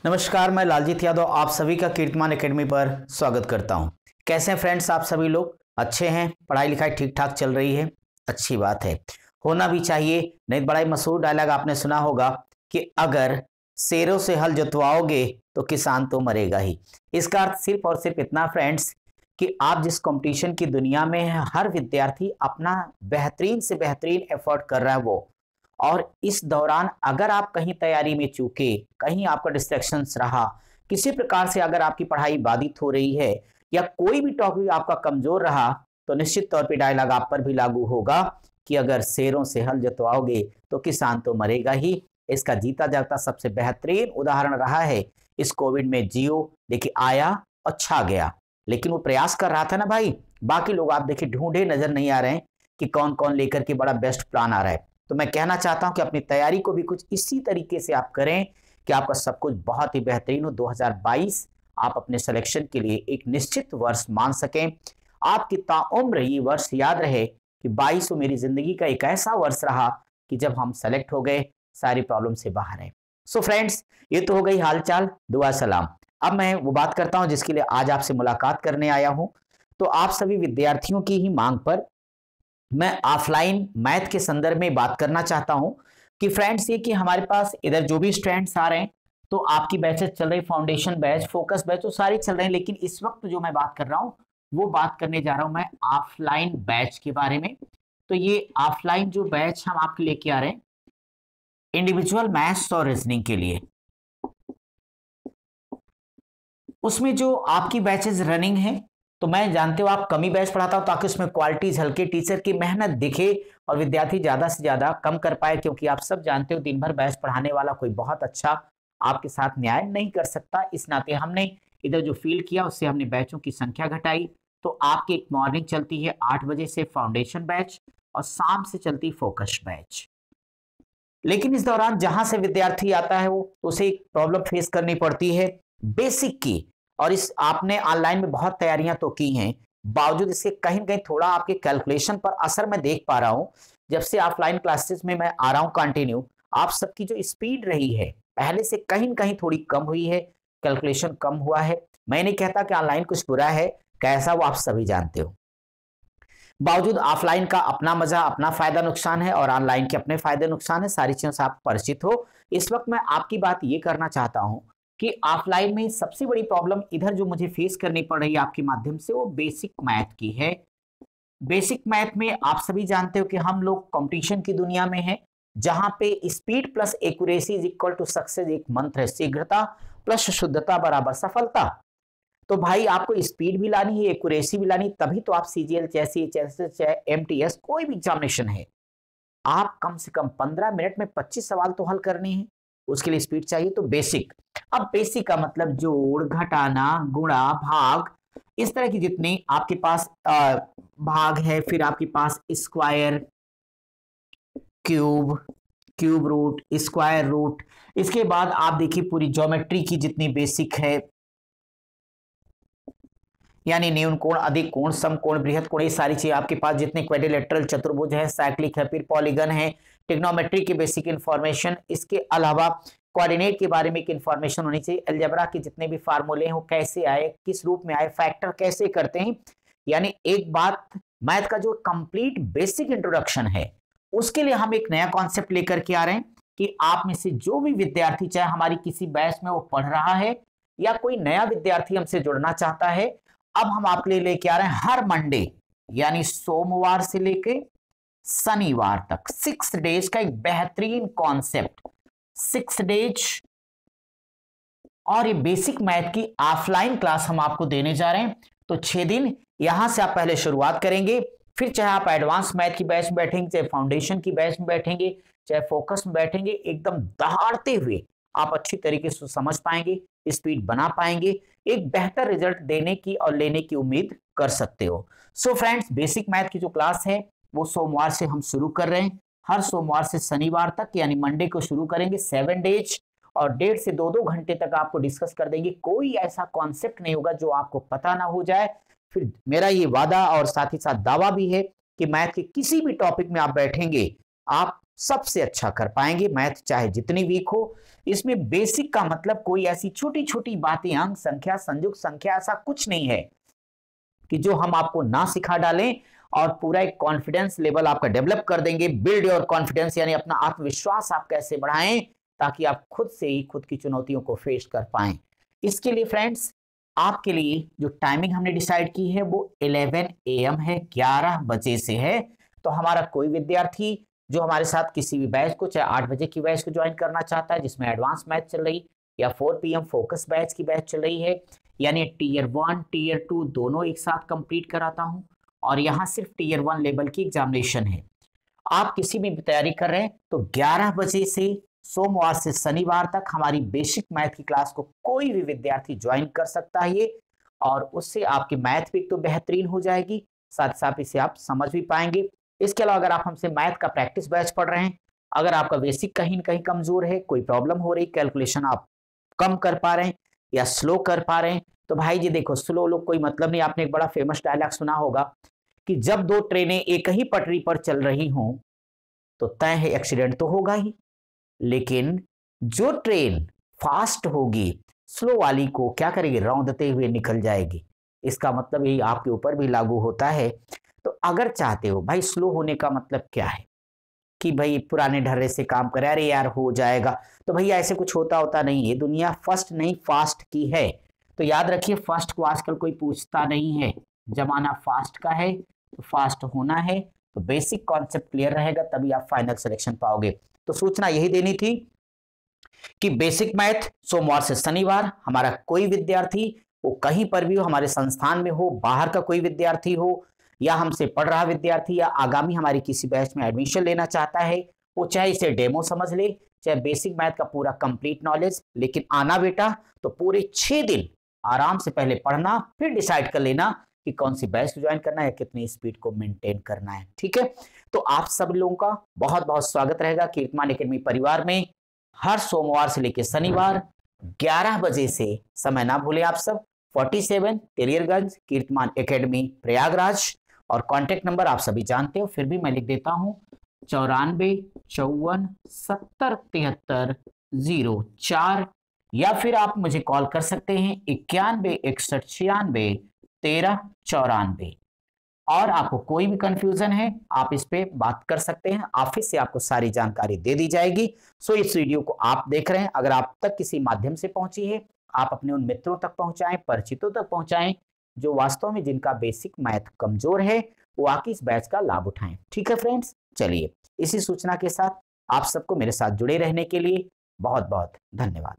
नमस्कार, मैं लालजीत यादव आप सभी का कीर्तिमान एकेडमी पर स्वागत करता हूं। कैसे हैं फ्रेंड्स? आप सभी लोग अच्छे हैं? पढ़ाई लिखाई ठीक ठाक चल रही है? अच्छी बात है, होना भी चाहिए। नहीं, बड़ा ही मशहूर डायलॉग आपने सुना होगा कि अगर शेरों से हल जोतवाओगे तो किसान तो मरेगा ही। इसका अर्थ सिर्फ और सिर्फ इतना फ्रेंड्स कि आप जिस कंपटीशन की दुनिया में हैं, हर विद्यार्थी अपना बेहतरीन से बेहतरीन एफर्ट कर रहा है वो। और इस दौरान अगर आप कहीं तैयारी में चूके, कहीं आपका डिस्ट्रैक्शंस रहा, किसी प्रकार से अगर आपकी पढ़ाई बाधित हो रही है या कोई भी टॉपिक आपका कमजोर रहा, तो निश्चित तौर पे डायलॉग आप पर भी लागू होगा कि अगर शेरों से हल जोतवाओगे तो किसान तो मरेगा ही। इसका जीता जागता सबसे बेहतरीन उदाहरण रहा है इस कोविड में जियो। देखिए, आया और छा गया, लेकिन वो प्रयास कर रहा था ना भाई। बाकी लोग आप देखिए ढूंढे नजर नहीं आ रहे हैं कि कौन कौन लेकर के बड़ा बेस्ट प्लान आ रहा है। तो मैं कहना चाहता हूं कि अपनी तैयारी को भी कुछ इसी तरीके से आप करें कि आपका सब कुछ बहुत ही बेहतरीन हो। 2022 आप अपने सिलेक्शन के लिए एक निश्चित वर्ष मान सकें। आपकी ताउम्र ये वर्ष याद रहे कि 22 मेरी जिंदगी का एक ऐसा वर्ष रहा कि जब हम सेलेक्ट हो गए, सारी प्रॉब्लम से बाहर है। सो फ्रेंड्स, ये तो हो गई हालचाल, दुआ सलाम। अब मैं वो बात करता हूं जिसके लिए आज आपसे मुलाकात करने आया हूं। तो आप सभी विद्यार्थियों की ही मांग पर मैं ऑफलाइन मैथ के संदर्भ में बात करना चाहता हूं कि फ्रेंड्स, ये कि हमारे पास इधर जो भी स्टूडेंट्स आ रहे हैं, तो आपकी बैचेस चल रही, फाउंडेशन बैच, फोकस बैच, तो सारी चल रहे हैं। लेकिन इस वक्त जो मैं बात कर रहा हूं वो बात करने जा रहा हूं मैं ऑफलाइन बैच के बारे में। तो ये ऑफलाइन जो बैच हम आपके लेके आ रहे हैं इंडिविजुअल मैथ्स और रीजनिंग के लिए, उसमें जो आपकी बैचेस रनिंग है, तो मैं जानते हो आप कमी बैच पढ़ाता हूं ताकि उसमें क्वालिटी झलके, टीचर की मेहनत दिखे और विद्यार्थी ज्यादा से ज्यादा कम कर पाए। क्योंकि आप सब जानते हो दिन भर बैच पढ़ाने वाला कोई बहुत अच्छा आपके साथ न्याय नहीं कर सकता। इस नाते हमने इधर जो फील किया उससे हमने बैचों की संख्या घटाई। तो आपकी एक मॉर्निंग चलती है 8 बजे से फाउंडेशन बैच और शाम से चलती फोकस बैच। लेकिन इस दौरान जहां से विद्यार्थी आता है वो उसे एक प्रॉब्लम फेस करनी पड़ती है बेसिक की। और इस आपने ऑनलाइन में बहुत तैयारियां तो की हैं, बावजूद इसके कहीं न कहीं थोड़ा आपके कैलकुलेशन पर असर मैं देख पा रहा हूं। जब से ऑफलाइन क्लासेस में मैं आ रहा हूं कंटिन्यू, आप सबकी जो स्पीड रही है पहले से कहीं न कहीं थोड़ी कम हुई है, कैलकुलेशन कम हुआ है। मैं नहीं कहता कि ऑनलाइन कुछ बुरा है, कैसा वो आप सभी जानते हो। बावजूद ऑफलाइन का अपना मजा, अपना फायदा नुकसान है और ऑनलाइन के अपने फायदे नुकसान है। सारी चीजों से आप परिचित हो। इस वक्त मैं आपकी बात ये करना चाहता हूं कि ऑफलाइन में सबसे बड़ी प्रॉब्लम इधर जो मुझे फेस करनी पड़ रही है आपके माध्यम से, वो बेसिक मैथ की है। बेसिक मैथ में आप सभी जानते हो कि हम लोग कंपटीशन की दुनिया में हैं, जहां पे speed plus accuracy is equal to success एक मंत्र है। शीघ्रता प्लस शुद्धता बराबर सफलता। तो भाई आपको स्पीड भी लानी है, एक्यूरेसी भी लानी, तभी तो आप सीजीएल चाहे एमटीएस कोई भी एग्जामिनेशन है, आप कम से कम 15 मिनट में 25 सवाल तो हल करने हैं। उसके लिए स्पीड चाहिए। तो बेसिक, अब बेसिक का मतलब जोड़, घटाना, गुणा, भाग, इस तरह की जितनी आपके पास भाग है, फिर आपके पास square, cube, cube root, square root, इसके बाद आप देखिए पूरी ज्योमेट्री की जितनी बेसिक है, यानी न्यून कोण, अधिक कोण, सम कोण, बृहद कोण, ये सारी चीजें आपके पास जितने क्वाड्रिलेटरल, चतुर्भुज है, साइक्लिक है, फिर पॉलीगन है, ट्रिग्नोमेट्री की बेसिक इंफॉर्मेशन, इसके अलावा कोऑर्डिनेट के बारे में एक इंफॉर्मेशन होनी चाहिए। अलजेब्रा के जितने भी फार्मूले हैं वो कैसे आए, किस रूप में आए, फैक्टर कैसे करते हैं, यानी एक बात मैथ का जो कंप्लीट बेसिक इंट्रोडक्शन है, उसके लिए हम एक नया कॉन्सेप्ट लेकर के आ रहे हैं कि आप में से जो भी विद्यार्थी, चाहे हमारी किसी बैच में वो पढ़ रहा है या कोई नया विद्यार्थी हमसे जुड़ना चाहता है, अब हम आपके लिए लेके आ रहे हैं हर मंडे यानी सोमवार से लेके शनिवार तक 6 डेज का एक बेहतरीन कॉन्सेप्ट, 6 डेज। और ये बेसिक मैथ की ऑफलाइन क्लास हम आपको देने जा रहे हैं। तो 6 दिन यहां से आप पहले शुरुआत करेंगे, फिर चाहे आप एडवांस मैथ की बैच में बैठेंगे, चाहे फाउंडेशन की बैच में बैठेंगे, चाहे फोकस में बैठेंगे, एकदम दहाड़ते हुए आप अच्छी तरीके से समझ पाएंगे, स्पीड बना पाएंगे, एक बेहतर रिजल्ट देने की और लेने की उम्मीद कर सकते हो। सो फ्रेंड्स, बेसिक मैथ की जो क्लास है वो सोमवार से हम शुरू कर रहे हैं। हर सोमवार से शनिवार तक यानी मंडे को शुरू करेंगे, 7 डेज, और 1.5 से 2 घंटे तक आपको डिस्कस कर देंगे। कोई ऐसा कॉन्सेप्ट नहीं होगा जो आपको पता ना हो जाए। फिर मेरा ये वादा और साथ ही साथ दावा भी है कि मैथ के किसी भी टॉपिक में आप बैठेंगे, आप सबसे अच्छा कर पाएंगे। मैथ चाहे जितनी वीक हो, इसमें बेसिक का मतलब कोई ऐसी छोटी छोटी बातें, अंक संख्या, संयुक्त संख्या, ऐसा कुछ नहीं है कि जो हम आपको ना सिखा डालें और पूरा एक कॉन्फिडेंस लेवल आपका डेवलप कर देंगे। बिल्ड योर कॉन्फिडेंस यानी अपना आत्मविश्वास आप कैसे बढ़ाएं ताकि आप खुद से ही खुद की चुनौतियों को फेस कर पाएं। इसके लिए फ्रेंड्स आपके लिए जो टाइमिंग हमने डिसाइड की है वो 11 AM है, 11 बजे से है। तो हमारा कोई विद्यार्थी जो हमारे साथ किसी भी बैच को, चाहे 8 बजे की बैच को ज्वाइन करना चाहता है जिसमें एडवांस मैथ चल रही, या 4 PM फोकस बैच की बैच चल रही है, यानी टीयर 1 टीयर 2 दोनों एक साथ कंप्लीट कराता हूं, और यहाँ सिर्फ टीयर 1 लेवल की एग्जामिनेशन है। आप किसी भी तैयारी कर रहे हैं तो 11 बजे से सोमवार से शनिवार तक हमारी बेसिक मैथ की क्लास को कोई भी विद्यार्थी ज्वाइन कर सकता है ये, और उससे आपकी मैथ भी तो बेहतरीन हो जाएगी, साथ साथ इसे आप समझ भी पाएंगे। इसके अलावा अगर आप हमसे मैथ का प्रैक्टिस बैच पढ़ रहे हैं, अगर आपका बेसिक कहीं न कहीं कमजोर है, कोई प्रॉब्लम हो रही, कैलकुलेशन आप कम कर पा रहे हैं या स्लो कर पा रहे हैं, तो भाई जी देखो, स्लो लोग कोई मतलब नहीं। आपने एक बड़ा फेमस डायलॉग सुना होगा कि जब दो ट्रेनें एक ही पटरी पर चल रही हों तो तय है एक्सीडेंट तो होगा ही, लेकिन जो ट्रेन फास्ट होगी स्लो वाली को क्या करेगी, रौंदते हुए निकल जाएगी। इसका मतलब यही आपके ऊपर भी लागू होता है। तो अगर चाहते हो भाई, स्लो होने का मतलब क्या है कि भाई पुराने ढर्रे से काम करे, अरे यार हो जाएगा, तो भैया ऐसे कुछ होता नहीं है। दुनिया फर्स्ट नहीं फास्ट की है, तो याद रखिए फास्ट को आजकल कोई पूछता नहीं है, जमाना फास्ट का है तो फास्ट होना है। तो बेसिक कॉन्सेप्ट क्लियर रहेगा तभी आप फाइनल सिलेक्शन पाओगे। तो सूचना यही देनी थी कि बेसिक मैथ सोमवार से शनिवार हमारा कोई विद्यार्थी, वो कहीं पर भी हो, हमारे संस्थान में हो, बाहर का कोई विद्यार्थी हो, या हमसे पढ़ रहा विद्यार्थी, या आगामी हमारी किसी बैच में एडमिशन लेना चाहता है, वो चाहे इसे डेमो समझ ले, चाहे बेसिक मैथ का पूरा कंप्लीट नॉलेज, लेकिन आना बेटा तो पूरे 6 दिन आराम से पहले पढ़ना, फिर डिसाइड कर लेना कि कौन सी बैच ज्वाइन करना है, कितनी स्पीड को मेंटेन करना है। ठीक है, तो आप सब लोगों का बहुत बहुत स्वागत रहेगा कीर्तिमान एकेडमी परिवार में। हर सोमवार से लेकर शनिवार 11 बजे से, समय ना भूलें आप सब, 47 तेलियरगंज कीर्तिमान एकेडमी प्रयागराज। और कांटेक्ट नंबर आप सभी जानते हो, फिर भी मैं लिख देता हूं 94 54 70 73 04, या फिर आप मुझे कॉल कर सकते हैं 91 61 96 13 94। और आपको कोई भी कंफ्यूजन है आप इस पे बात कर सकते हैं, ऑफिस से आपको सारी जानकारी दे दी जाएगी। सो इस वीडियो को आप देख रहे हैं, अगर आप तक किसी माध्यम से पहुंची है, आप अपने उन मित्रों तक पहुंचाएं, परिचितों तक पहुंचाएं जो वास्तव में जिनका बेसिक मैथ कमजोर है, वो आके इस बैच का लाभ उठाएं। ठीक है फ्रेंड्स, चलिए इसी सूचना के साथ आप सबको मेरे साथ जुड़े रहने के लिए बहुत बहुत धन्यवाद।